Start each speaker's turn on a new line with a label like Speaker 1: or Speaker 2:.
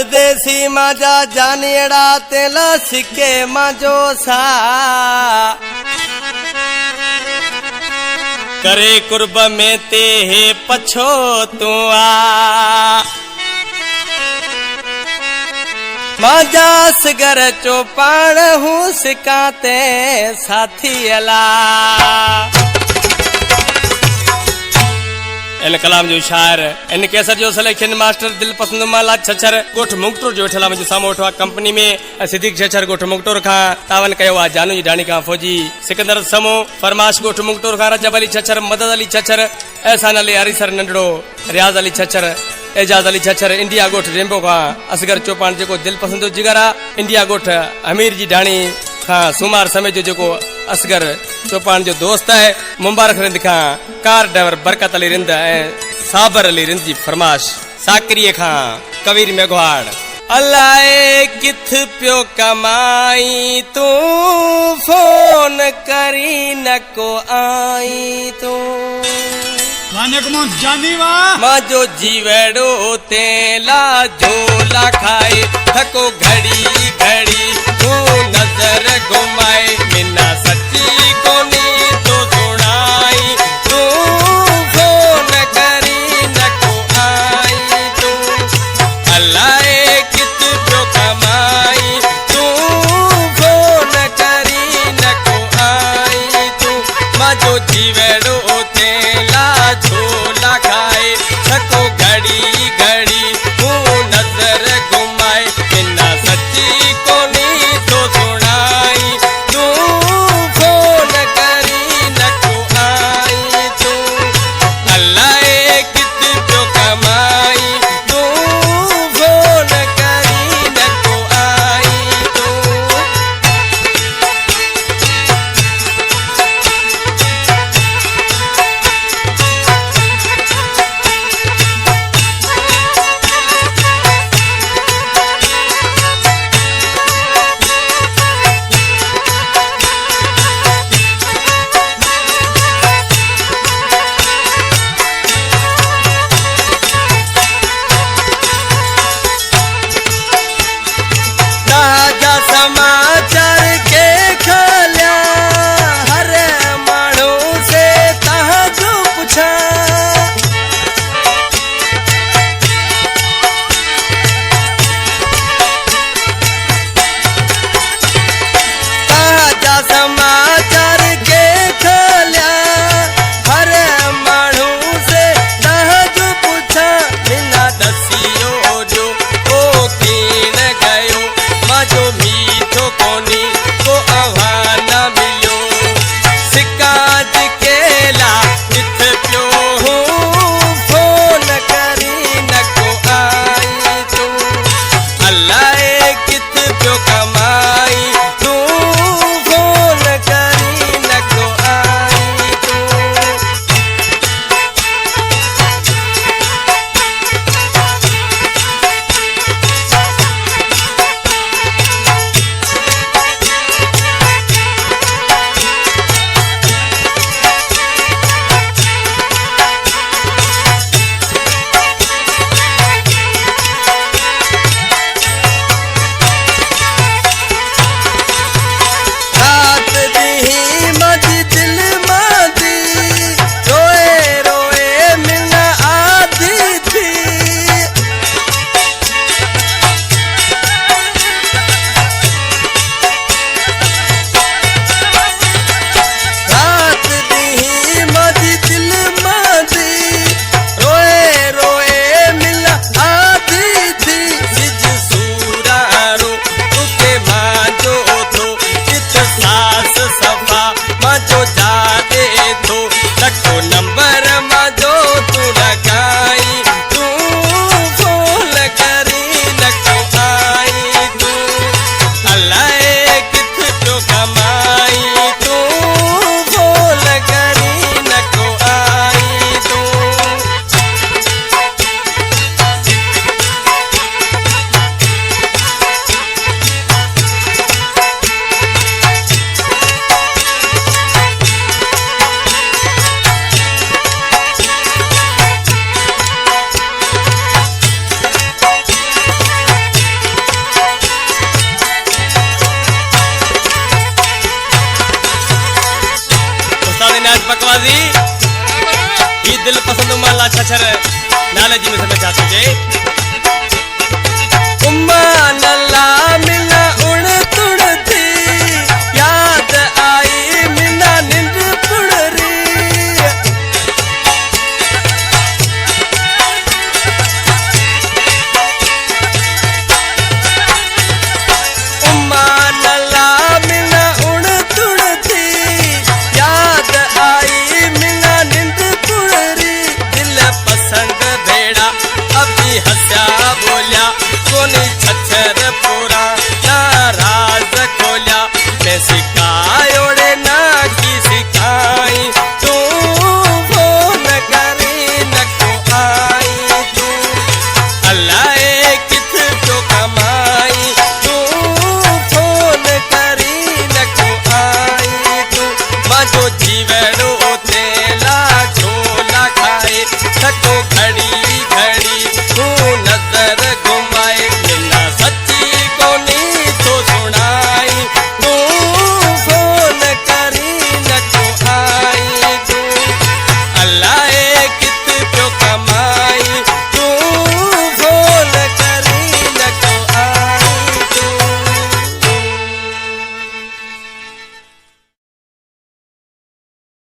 Speaker 1: परदेसी माजा जानियड़ा तेला सिक्के माजो सा करे कुर्ब में ते हे पछो तू आ माजा सगर चौपाण हूँ सिकाते साथी अला इन कलाम जो शायर इन कैसर जो सिलेक्शन मास्टर दिल पसंद माला छछर गोठ मुक्तोर जो ठला मुझे सामो उठवा कंपनी में सिद्दीक छछर गोठ मुक्तोर खां तावन कयो आ जानू जी ढाणी खां फौजी सिकंदर समो फरमाश गोठ मुक्तोर खां रजब अली छछर मदद अली छछर एहसान अली हरीसर नंढड़ो रियाज अली छछर एजाज अली छछर इंडिया गोठ रेम्बो खां असगर चौपान जो दिल पसंद जिगरा इंडिया गोठ अमीर जी ढाणी खां सुमार समय जो असगर चौपान जो दोस्त है मुबारक रिंद खां कार ड्राइवर बरकत अली रिंद साबर अली रिंद जी फरमाश साकरी खां कबीर मेघवाड़ अलाए किथ प्यो कमाई तू फोन करी न को आई तू माजो जीवड़ो तेला झोला खाए थको घड़ी घड़ी तू नजर घुमाए मिना सच्ची कोनी तो सुनाई तू फोन करी न को आई तू अल्लाह कित जो कमाई तू फोन करी न को आई तू माजो जीवड़ो तेला झोला खाए थको घड़ी घड़ी तू नजर घुमाए बिना सच्ची कोनी तो सुनाई तू जी में समय चाहते